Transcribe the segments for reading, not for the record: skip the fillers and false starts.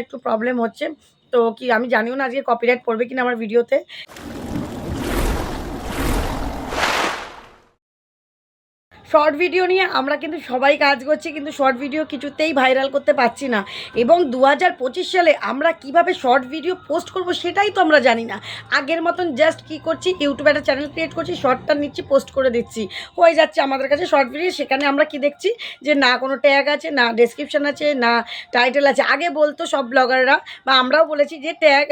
একটু প্রবলেম হচ্ছে, তো কি আমি জানিও না আজকে কপিরাইট পড়বে কিনা আমার ভিডিওতে। শর্ট ভিডিও নিয়ে আমরা কিন্তু সবাই কাজ করছি, কিন্তু শর্ট ভিডিও কিছুতেই ভাইরাল করতে পারছি না। এবং 2025 সালে আমরা কিভাবে শর্ট ভিডিও পোস্ট করব সেটাই তো আমরা জানি না। আগের মতন জাস্ট কি করছি, ইউটিউবে একটা চ্যানেল ক্রিয়েট করছি, শর্টটা নিচ্ছি, পোস্ট করে দিচ্ছি, হয়ে যাচ্ছে আমাদের কাছে শর্ট ভিডিও। সেখানে আমরা কি দেখছি যে না কোনো ট্যাগ আছে, না ডেসক্রিপশন আছে, না টাইটেল আছে। আগে বলতো সব ব্লগাররা বা আমরাও বলেছি যে ট্যাগ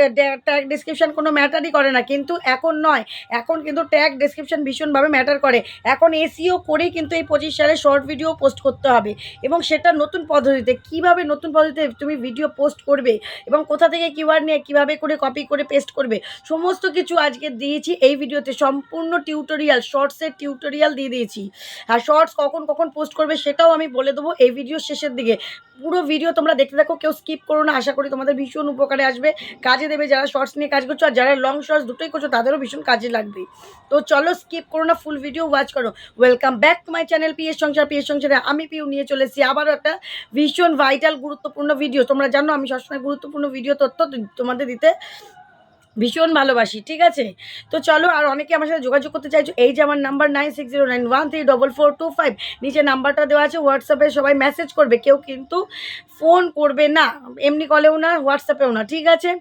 ডেসক্রিপশন কোনো ম্যাটারই করে না, কিন্তু এখন নয়। এখন কিন্তু ট্যাগ ডেসক্রিপশন ভীষণভাবে ম্যাটার করে। এখন এসইও করেই কিন্তু এই 25 সালে শর্ট ভিডিও পোস্ট করতে হবে, এবং সেটা নতুন পদ্ধতিতে। কিভাবে নতুন পদ্ধতিতে তুমি ভিডিও পোস্ট করবে এবং কোথা থেকে কিওয়ার্ড নিয়ে কীভাবে করে কপি করে পেস্ট করবে, সমস্ত কিছু আজকে দিয়েছি এই ভিডিওতে। সম্পূর্ণ টিউটোরিয়াল, শর্টসের টিউটোরিয়াল দিয়ে দিয়েছি। আর শর্টস কখন কখন পোস্ট করবে সেটাও আমি বলে দেবো এই ভিডিওর শেষের দিকে। পুরো ভিডিও তোমরা দেখতে থাকো, কেউ স্কিপ করো না। আশা করি তোমাদের ভীষণ উপকারে আসবে, কাজে দেবে। যারা শর্টস নিয়ে কাজ করছো আর যারা লং শর্টস দুটোই করছো তাদেরও ভীষণ কাজে লাগবে। তো চলো স্কিপ করো না, ফুল ভিডিও ওয়াচ করো। Welcome back to my channel PS সংসার। পিএস সংসারে আমি পিউ নিয়ে চলে এসেছি আবারও একটা ভীষণ ভাইটাল গুরুত্বপূর্ণ ভিডিও। তোমরা জানো আমি সবসময় গুরুত্বপূর্ণ ভিডিও তথ্য তোমাদের দিতে ভীষণ ভালোবাসি, ঠিক আছে? তো চলো, আর অনেকে আমার সাথে যোগাযোগ করতে চাইছো, এই যে আমার নাম্বার 9609134425, নিচে নাম্বারটা দেওয়া আছে। হোয়াটসঅ্যাপে সবাই মেসেজ করবে, কেউ কিন্তু ফোন করবে না, এমনি কলেও না, হোয়াটসঅ্যাপেও না, ঠিক আছে?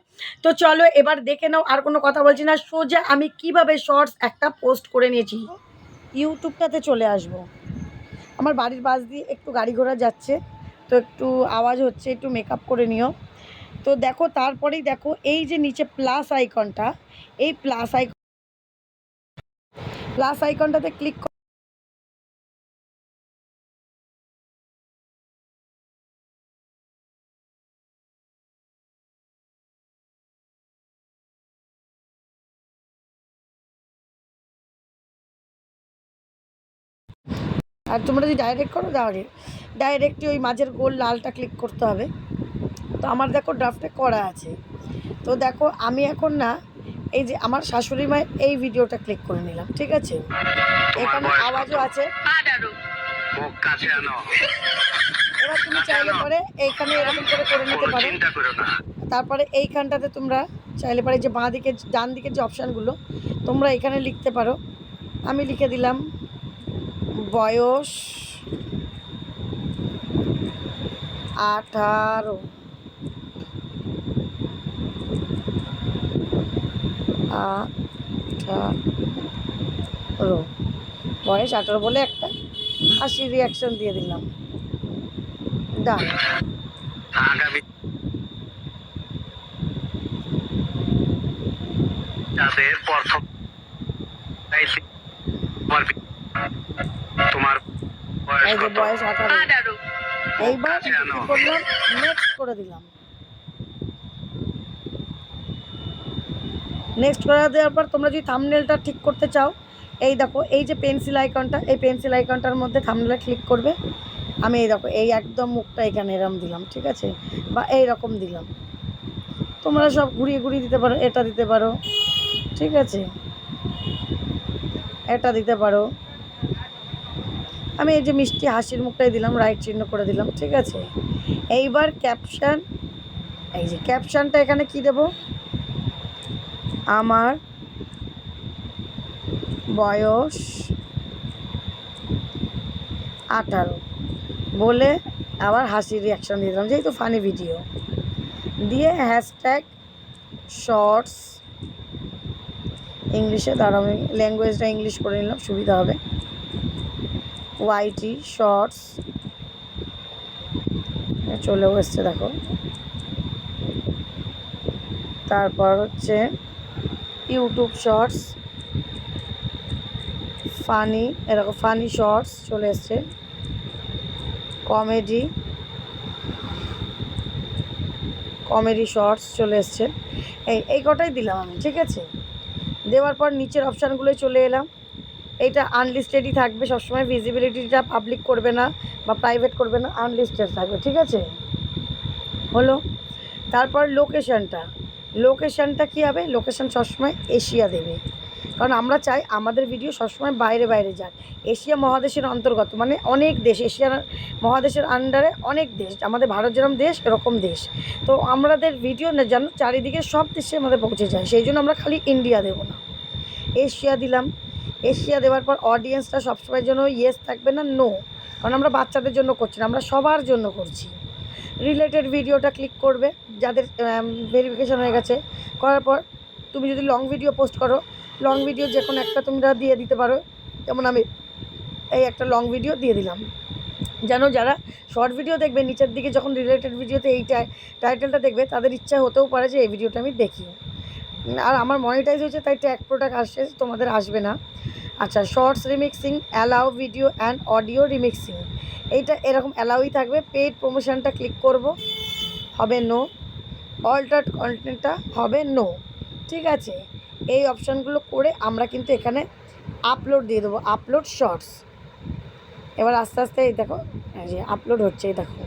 তো চলো এবার দেখে নাও, আর কোনো কথা বলছি না, সোজা আমি কিভাবে শর্টস একটা পোস্ট করে নিয়েছি। ইউটিউবটাতে চলে আসবো। আমার বাড়ির পাশ দিয়ে একটু গাড়ি ঘোড়া যাচ্ছে, তো একটু আওয়াজ হচ্ছে, একটু মেকআপ করে নিও। তো দেখো, তারপরেই দেখো এই যে নিচে প্লাস আইকনটা, এই প্লাস আইকনটাতে ক্লিক। আর তোমরা যদি ডাইরেক্ট করো, ডাইরেক্টই ওই মাঝের গোল লালটা ক্লিক করতে হবে। তো আমার দেখো ড্রাফটে করা আছে। তো দেখো আমি এখন না, এই যে আমার শাশুড়ি মায়ের এই ভিডিওটা ক্লিক করে নিলাম, ঠিক আছে? এখানে আওয়াজও আছে। এবার তুমি চাইলে পরে এইখানে এরকম করে নিতে পারো। তারপরে এইখানটাতে তোমরা চাইলে পরে যে বাঁ দিকে ডান দিকের যে অপশানগুলো তোমরা এখানে লিখতে পারো। আমি লিখে দিলাম বয়স 18। বয়স 18 বলে একটা হাসি রিয়াকশন দিয়ে দিলাম, ডান। এই যে বয়স 18, এইবার কি করলাম, নেক্সট করে দিলাম। নেক্সট করে দেওয়ার পর তোমরা যদি থাম্বনেলটা ঠিক করতে চাও, এই দেখো এই যে পেন্সিল আইকনটা, এই পেন্সিল আইকনটার মধ্যে থাম্বনেলে ক্লিক করবে। আমি এই দেখো এই একদম মুখটা এখানে এরম দিলাম, ঠিক আছে? বা এই রকম দিলাম। তোমরা সব ঘুরিয়ে ঘুরিয়ে দিতে পারো, এটা দিতে পারো, ঠিক আছে? এটা দিতে পারো। আমি এই যে মিষ্টি হাসির মুখটাই দিলাম, রাইট চিহ্ন করে দিলাম, ঠিক আছে? এইবার ক্যাপশন, এই যে ক্যাপশনটা এখানে কি দেব, আমার বয়স 18 বলে আবার হাসির রিয়াকশান দিয়ে দিলাম, যেহেতু ফানি ভিডিও দিয়ে হ্যাশট্যাগ শর্টস ইংলিশে। দাঁড়াও আমি ল্যাঙ্গুয়েজটা ইংলিশ করে নিলাম, সুবিধা হবে। ওয়াইটি শর্টস চলেও এসছে দেখো। তারপর হচ্ছে ইউটিউব শর্টস ফানি, এরকম ফানি শর্টস চলে এসছে। কমেডি শর্টস চলে এসছে। এই কটাই দিলাম আমি, ঠিক আছে? দেওয়ার পর নিচের অপশানগুলোয় চলে এলাম। এইটা আনলিস্টেডই থাকবে সবসময়, ভিজিবিলিটিটা পাবলিক করবে না বা প্রাইভেট করবে না, আনলিস্টেড থাকবে, ঠিক আছে? হলো। তারপর লোকেশানটা কী হবে, লোকেশান সবসময় এশিয়া দেবে, কারণ আমরা চাই আমাদের ভিডিও সবসময় বাইরে বাইরে যাক, এশিয়া মহাদেশের অন্তর্গত, মানে অনেক দেশ, এশিয়ার মহাদেশের আন্ডারে অনেক দেশ, আমাদের ভারত যেরকম দেশ এরকম দেশ। তো আমাদের ভিডিও যেন চারিদিকে সব দেশে আমাদের পৌঁছে যায়, সেই জন্য আমরা খালি ইন্ডিয়া দেবো না, এশিয়া দিলাম। এশিয়া দেওয়ার পর অডিয়েন্সটা সবসময়ের জন্য ইয়েস থাকবে না, নো, কারণ আমরা বাচ্চাদের জন্য করছি না, আমরা সবার জন্য করছি। রিলেটেড ভিডিওটা ক্লিক করবে যাদের ভেরিফিকেশন হয়ে গেছে। করার পর তুমি যদি লং ভিডিও পোস্ট করো, লং ভিডিও যে কোনো একটা তোমরা দিয়ে দিতে পারো। যেমন আমি এই একটা লং ভিডিও দিয়ে দিলাম, যেন যারা শর্ট ভিডিও দেখবে নিচের দিকে যখন রিলেটেড ভিডিওতে এই টাইটেলটা দেখবে তাদের ইচ্ছা হতেও পারে যে এই ভিডিওটা আমি দেখি। আর আমার মনিটাইজ হয়েছে তাই ট্যাগ প্রোডাক্ট আসছে, তোমাদের আসবে না। আচ্ছা, shorts remixing, allow video and audio remixing, এইটা এরকম অ্যালাউই থাকবে। পেইড প্রমোশনটা ক্লিক করব, হবে নো। অল্টার্ড কন্টেন্টটা হবে নো। ঠিক আছে, এই অপশানগুলো করে আমরা কিন্তু এখানে আপলোড দিয়ে দেবো, আপলোড শর্টস। এবার আস্তে আস্তে এই দেখো, এই যে আপলোড হচ্ছে, এই দেখো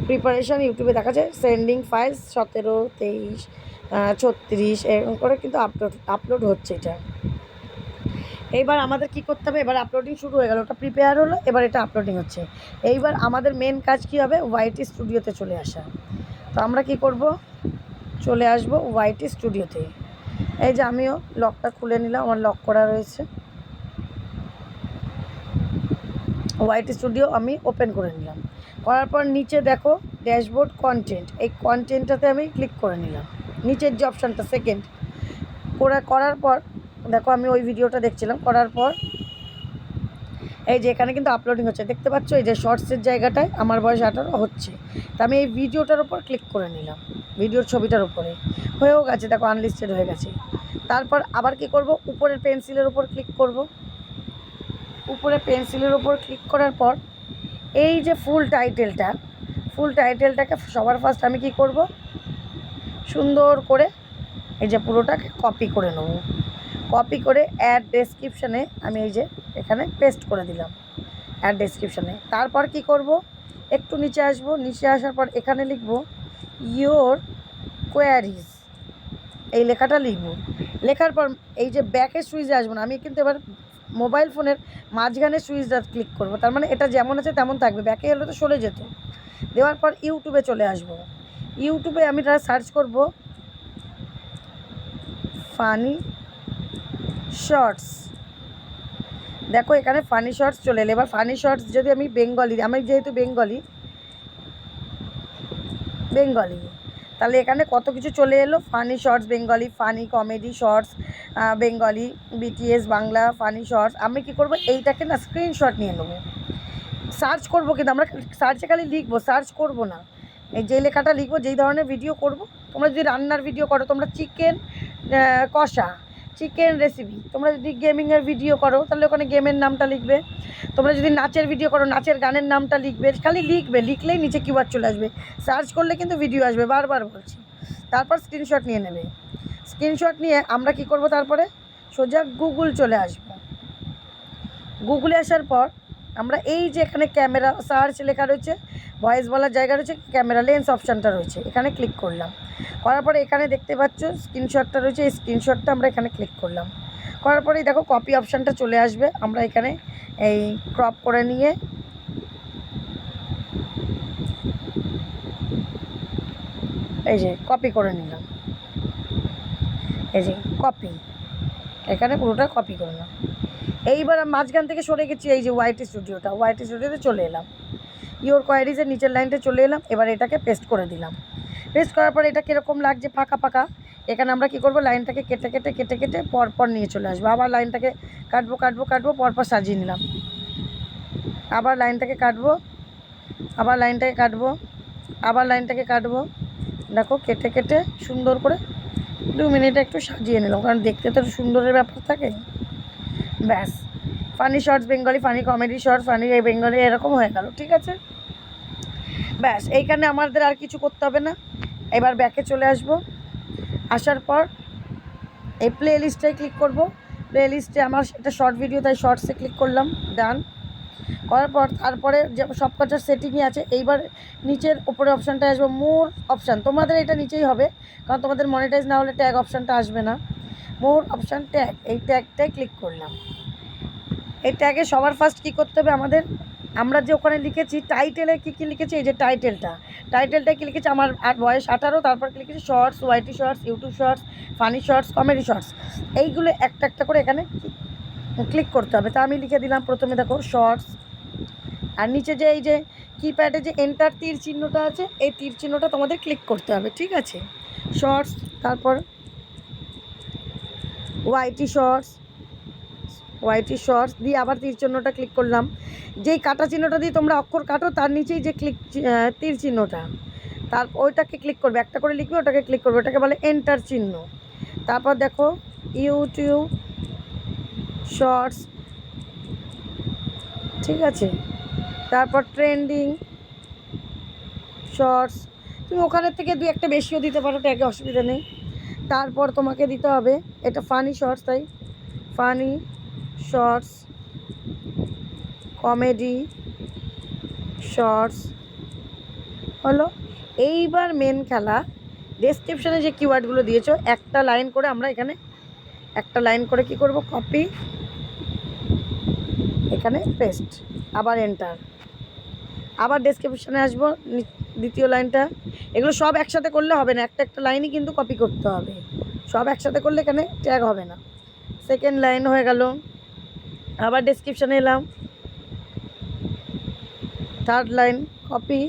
প্রিপারেশান ইউটিউবে দেখা যায় সেন্ডিং ফাইলস 17, 23, 36 এরকম করে কিন্তু আপলোড হচ্ছে এটা। এইবার আমাদের কি করতে হবে, এবার আপলোডিং শুরু হয়ে গেল, ওটা প্রিপেয়ার হলো, এবার এটা আপলোডিং হচ্ছে। এইবার আমাদের মেন কাজ কী হবে, ওয়াইটি স্টুডিওতে চলে আসা। তো আমরা কি করব, চলে আসব ওয়াইটি স্টুডিওতে। এই যে আমিও লকটা খুলে নিলাম, আমার লক করা রয়েছে। ওয়াইটি স্টুডিও আমি ওপেন করে নিলাম, করার পর নিচে দেখো ড্যাশবোর্ড কন্টেন্ট, এই কন্টেন্টটাতে আমি ক্লিক করে নিলাম, নিচের যে অপশানটা সেকেন্ড করার পর দেখো আমি ওই ভিডিওটা দেখছিলাম। করার পর এই যে এখানে কিন্তু আপলোডিং হচ্ছে, দেখতে পাচ্ছ এই যে শর্টসের জায়গাটায় আমার বয়স 18 হচ্ছে। তা আমি এই ভিডিওটার উপর ক্লিক করে নিলাম, ভিডিওর ছবিটার উপরে হয়েও গেছে, দেখো আনলিস্টেড হয়ে গেছে। তারপর আবার কি করব, উপরের পেন্সিলের উপর ক্লিক করব। উপরে পেন্সিলের উপর ক্লিক করার পর এই যে ফুল টাইটেলটাকে সবার ফার্স্ট আমি কি করব, সুন্দর করে এই যে পুরোটাকে কপি করে নেব। কপি করে অ্যাড ডেসক্রিপশানে আমি এই যে এখানে পেস্ট করে দিলাম, অ্যাড ডেসক্রিপশানে। তারপর কি করব, একটু নিচে আসব, নিচে আসার পর এখানে লিখব ইয়োর কোয়ারিজ, এই লেখাটা লিখব। লেখার পর এই যে ব্যাকের সুইচে আসবো না, আমি কিন্তু এবার মোবাইল ফোনের মাঝখানে সুইচটা ক্লিক করব, তার মানে এটা যেমন আছে তেমন থাকবে, ব্যাকে এলে তো সরে যেত। দেওয়ার পর ইউটিউবে চলে আসব। ইউটিউবে আমি সার্চ করব ফানি শর্টস, দেখো এখানে ফানি শর্টস চলে এলো। এবার ফানি শর্টস যদি আমি আমি যেহেতু বেঙ্গলি, তাহলে এখানে কত কিছু চলে এলো, funny shorts Bengali, funny comedy shorts Bengali, BTS Bangla funny shorts. আমি কি করব, এইটাকে না স্ক্রিনশট নিয়ে নেবো, সার্চ করব, কিন্তু আমরা সার্চে খালি লিখবো, সার্চ করব না। এই যে লেখাটা লিখবো, যেই ধরনের ভিডিও করব, তোমরা যদি রান্নার ভিডিও করো, তোমরা চিকেন কষা, চিকেন রেসিপি, তোমরা যদি গেমিংয়ের ভিডিও করো তাহলে ওখানে গেমের নামটা লিখবে, তোমরা যদি নাচের ভিডিও করো নাচের গানের নামটা লিখবে, খালি লিখবে, লিখলেই নিচে কিওয়ার্ড চলে আসবে, সার্চ করলে কিন্তু ভিডিও আসবে, বারবার বলছি। তারপর স্ক্রিনশট নিয়ে নেবে, স্ক্রিনশট নিয়ে আমরা কি করব, তারপরে সোজা গুগল চলে আসব। গুগলে আসার পর আমরা এই যে এখানে ক্যামেরা সার্চ লেখা রয়েছে, ভয়েস বলার জায়গা রয়েছে, ক্যামেরা লেন্স অপশানটা রয়েছে, এখানে ক্লিক করলাম। করার পরে এখানে দেখতে পাচ্ছ স্ক্রিনশটটা রয়েছে, এই স্ক্রিনশটটা আমরা এখানে ক্লিক করলাম। করার পরেই দেখো কপি অপশানটা চলে আসবে, আমরা এখানে এই ক্রপ করে নিয়ে এই যে কপি করে নিলাম, এই যে কপি, এখানে পুরোটা কপি করে নিলাম। এইবার মাঝখান থেকে সরে গেছি, এই যে ওয়াইটি স্টুডিওতে চলে এলাম, ইওর কোয়ারিজের নিচের লাইনটা চলে এলাম। এবার এটাকে পেস্ট করে দিলাম, পেস্ট করার পর এটা কীরকম লাগছে ফাঁকা ফাঁকা, এখানে আমরা কী করব, লাইনটাকে কেটে কেটে পরপর নিয়ে চলে আসবো। আবার লাইনটাকে কাটবো পরপর সাজিয়ে নিলাম, আবার লাইনটাকে কাটবো, দেখো কেটে সুন্দর করে 2 মিনিট একটু সাজিয়ে নিলাম, কারণ দেখতে তো সুন্দরের ব্যাপার থাকে। ব্যাস, funny shorts Bengali, funny comedy shorts, funny Bengali এরকম হয়ে গেল। ঠিক আছে, ব্যাস, এইখানে আমাদের আর কিছু করতে হবে না। এবার ব্যাকে চলে আসব, আসার পর এই প্লে লিস্টটায় ক্লিক করব। প্লে লিস্টে আমার এটা শর্ট ভিডিও, তাই শর্টসে ক্লিক করলাম, ডান করার পর তারপরে যে সব কটার সেটিংই আছে। এইবার নিচের উপরে অপশানটায় আসবো মোর অপশান, তোমাদের এটা নিচেই হবে, কারণ তোমাদের মনিটাইজ না হলে ট্যাগ অপশানটা আসবে না। মোর অপশান ট্যাগ, এই ট্যাগটায় ক্লিক করলাম। এই ট্যাগে সবার ফার্স্ট কী করতে হবে আমাদের, আমরা যে ওখানে লিখেছি টাইটেলে কী কী লিখেছি, এই যে টাইটেলটায় কী লিখেছি, আমার আর বয়স 18, তারপর কী লিখেছি shorts, YT shorts, YouTube shorts, funny shorts, comedy shorts, এইগুলো একটা একটা করে এখানে ক্লিক করতে হবে। তা আমি লিখে দিলাম প্রথমে, দেখো শর্টস, আর নিচে যে এই যে কিপ্যাডে যে এন্টার তীর চিহ্নটা আছে, এই তীর চিহ্নটা তোমাদের ক্লিক করতে হবে, ঠিক আছে। শর্টস, তারপর ওয়াইটি শর্টস দিয়ে আবার তীর চিহ্নটা ক্লিক করলাম। যেই কাটা চিহ্নটা দিয়ে তোমরা অক্ষর কাটো তার নিচেই যে তীর চিহ্নটা, তার ওইটাকে ক্লিক করবে, একটা করে লিখবে, ওটাকে ক্লিক করবে, ওটাকে বলে এন্টার চিহ্ন। তারপর দেখো ইউটিউব শর্টস, ঠিক আছে। তারপর ট্রেন্ডিং শর্টস, তুমি ওখানের থেকে দুই একটা বেশিও দিতে পারো, ট্যাগে অসুবিধা নেই। তারপর তোমাকে দিতে হবে এটা ফানি শর্টস, তাই ফানি শর্টস, কমেডি শর্টস হলো। এইবার মেন খেলা, ডেসক্রিপশানে যে কিওয়ার্ডগুলো দিয়েছো একটা লাইন করে আমরা এখানে একটা লাইন করে কি করব, কপি, এখানে পেস্ট, আবার এন্টার, আবার ডেসক্রিপশানে আসবো দ্বিতীয় লাইনটা। এগুলো সব একসাথে করলে হবে না, একটা একটা লাইনই কিন্তু কপি করতে হবে, সব একসাথে করলে এখানে ট্যাগ হবে না। সেকেন্ড লাইন হয়ে গেল, আবার ডেসক্রিপশানে এলাম, third line copy,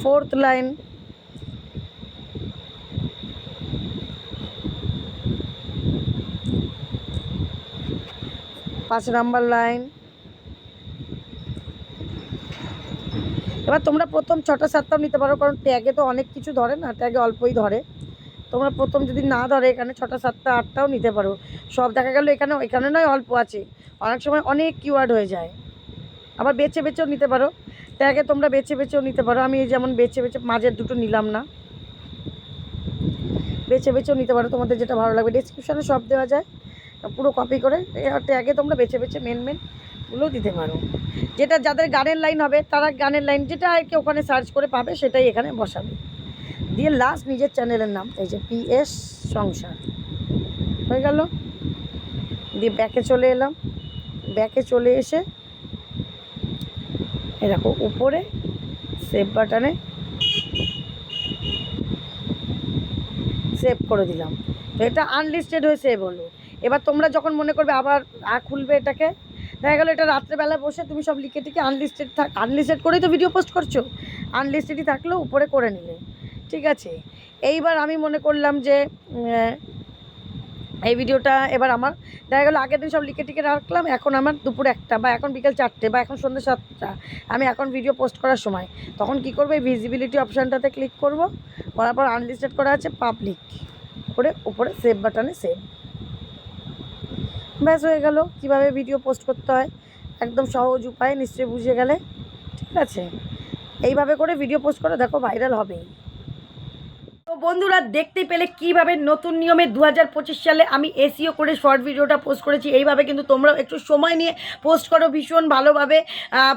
fourth line, পাঁচ নাম্বার লাইন। এবার তোমরা প্রথম 6টা 7টাও নিতে পারো, কারণ ট্যাগে তো অনেক কিছু ধরে না, ট্যাগে অল্পই ধরে। তোমরা প্রথম যদি না ধরে এখানে 6টা 7টা 8টাও নিতে পারো। সব দেখা গেল এখানে নয় অল্প আছে, অনেক সময় অনেক কিওয়ার্ড হয়ে যায়। আবার বেছে বেছেও নিতে পারো, ট্যাগে তোমরা বেছে বেছেও নিতে পারো। আমি যেমন বেছে বেছে মাঝের দুটো নিলাম না, বেছে বেছেও নিতে পারো, তোমাদের যেটা ভালো লাগবে। ডেসক্রিপশানে সব দেওয়া যায়, পুরো কপি করে ট্যাগে তোমরা বেছে বেছে মেনগুলোও দিতে পারো। যেটা যাদের গানের লাইন হবে তারা গানের লাইন যেটা আর কি ওখানে সার্চ করে পাবে সেটাই এখানে বসাবে। দিয়ে লাস্ট নিজের চ্যানেলের নাম, এই যে PS সংসার হয়ে গেল। দিয়ে ব্যাকে চলে এলাম, ব্যাকে চলে এসে এরকম উপরে সেভ বাটনে সেভ করে দিলাম। তো এটা আনলিস্টেড হয়ে সেভ হলো। এবার তোমরা যখন মনে করবে আবার খুলবে এটাকে, দেখা গেলো এটা রাত্রেবেলা বসে তুমি সব লিখে টিকে আনলিস্টেড করেই তো ভিডিও পোস্ট করছো, আনলিস্টেডই থাকলেও উপরে করে নিলে, ঠিক আছে। এইবার আমি মনে করলাম যে এই ভিডিওটা এবার আমার দেখা গেলো আগের দিন সব লিখে টিকে রাখলাম, এখন আমার দুপুর 1টা বা এখন বিকেল 4টে বা এখন সন্ধ্যে 7টা, আমি এখন ভিডিও পোস্ট করার সময়, তখন কি করবো, এই ভিজিবিলিটি অপশানটাতে ক্লিক করব, করার পর আনলিস্টেড করা আছে পাবলিক করে উপরে সেভ বাটনে সেভ, ব্যাস হয়ে গেল। কীভাবে ভিডিও পোস্ট করতে হয় একদম সহজ উপায় নিশ্চয়ই বুঝে গেলে, ঠিক আছে। এইভাবে করে ভিডিও পোস্ট করে দেখো ভাইরাল হবেই। তো বন্ধুরা দেখতে পেলে কীভাবে নতুন নিয়মে 2025 সালে আমি এসইও করে শর্ট ভিডিওটা পোস্ট করেছি। এইভাবে কিন্তু তোমরাও একটু সময় নিয়ে পোস্ট করো, ভীষণ ভালোভাবে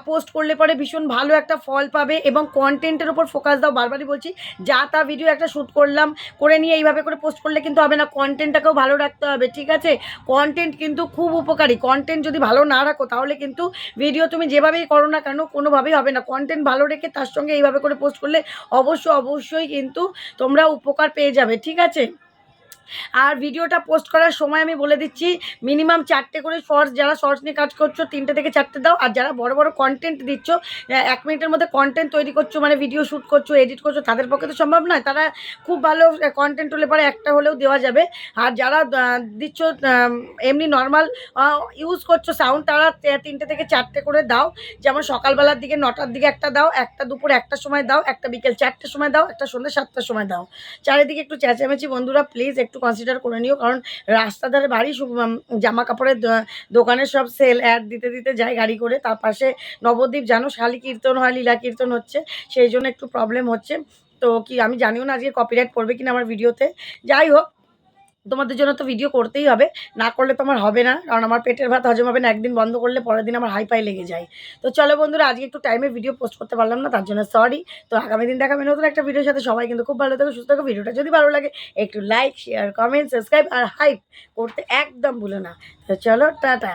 পোস্ট করলে পরে ভীষণ ভালো একটা ফল পাবে এবং কন্টেন্টের ওপর ফোকাস দাও। বারবারই বলছি, যা তা ভিডিও একটা শ্যুট করলাম, করে নিয়ে এইভাবে করে পোস্ট করলে কিন্তু হবে না, কন্টেন্টটাকেও ভালো রাখতে হবে, ঠিক আছে। কন্টেন্ট কিন্তু খুব উপকারী, কন্টেন্ট যদি ভালো না রাখো তাহলে কিন্তু ভিডিও তুমি যেভাবেই করো না কেন কোনোভাবেই হবে না। কন্টেন্ট ভালো রেখে তার সঙ্গে এইভাবে করে পোস্ট করলে অবশ্যই কিন্তু তোমরা উপকার পেয়ে যাবে, ঠিক আছে। আর ভিডিওটা পোস্ট করার সময় আমি বলে দিচ্ছি, মিনিমাম 4টে করে শর্টস, যারা শর্টস নিয়ে কাজ করছো 3টে থেকে 4টে দাও। আর যারা বড় বড় কন্টেন্ট দিচ্ছ, 1 মিনিটের মধ্যে কন্টেন্ট তৈরি করছো, মানে ভিডিও শ্যুট করছো, এডিট করছো, তাদের পক্ষে তো সম্ভব নয়, তারা খুব ভালো কন্টেন্ট হলে পরে একটা হলেও দেওয়া যাবে। আর যারা দিচ্ছ এমনি নর্মাল ইউজ করছো সাউন্ড, তারা 3টে থেকে 4টে করে দাও। যেমন সকালবেলার দিকে 9টার দিকে একটা দাও, একটা দুপুর 1টার সময় দাও, একটা বিকেল 4টের সময় দাও, একটা সন্ধ্যে 7টার সময় দাও। চারিদিকে একটু চেঁচামেচি বন্ধুরা প্লিজ একটু কনসিডার করে নিও, কারণ রাস্তার ধারে বাড়ি, জামা কাপড়ের দোকানের সব সেল অ্যাড দিতে দিতে যায় গাড়ি করে, তার পাশে নবদ্বীপ জানো শালি কীর্তন হয়, লীলা কীর্তন হচ্ছে, সেই জন্য একটু প্রবলেম হচ্ছে। তো কি আমি জানিও না আজকে কপিরাইট পড়বে কিনা আমার ভিডিওতে, যাই হোক তোমাদের জন্য তো ভিডিও করতেই হবে, না করলে তো আমার হবে না, কারণ আমার পেটের ভাত হজম হবে না। একদিন বন্ধ করলে পরের দিন আমার হাই ফাই লেগে যায়। তো চলো বন্ধুরা, আজকে একটু টাইমে ভিডিও পোস্ট করতে পারলাম না, তার জন্য সরি। তো আগামী দিন দেখাবে নতুন একটা ভিডিওর সাথে। সবাই কিন্তু খুব ভালো থাকো, সুস্থ থাকো। ভিডিওটা যদি ভালো লাগে একটু লাইক, শেয়ার, কমেন্ট, সাবস্ক্রাইব আর হাইপ করতে একদম ভুলো না। তো চলো, টাটা।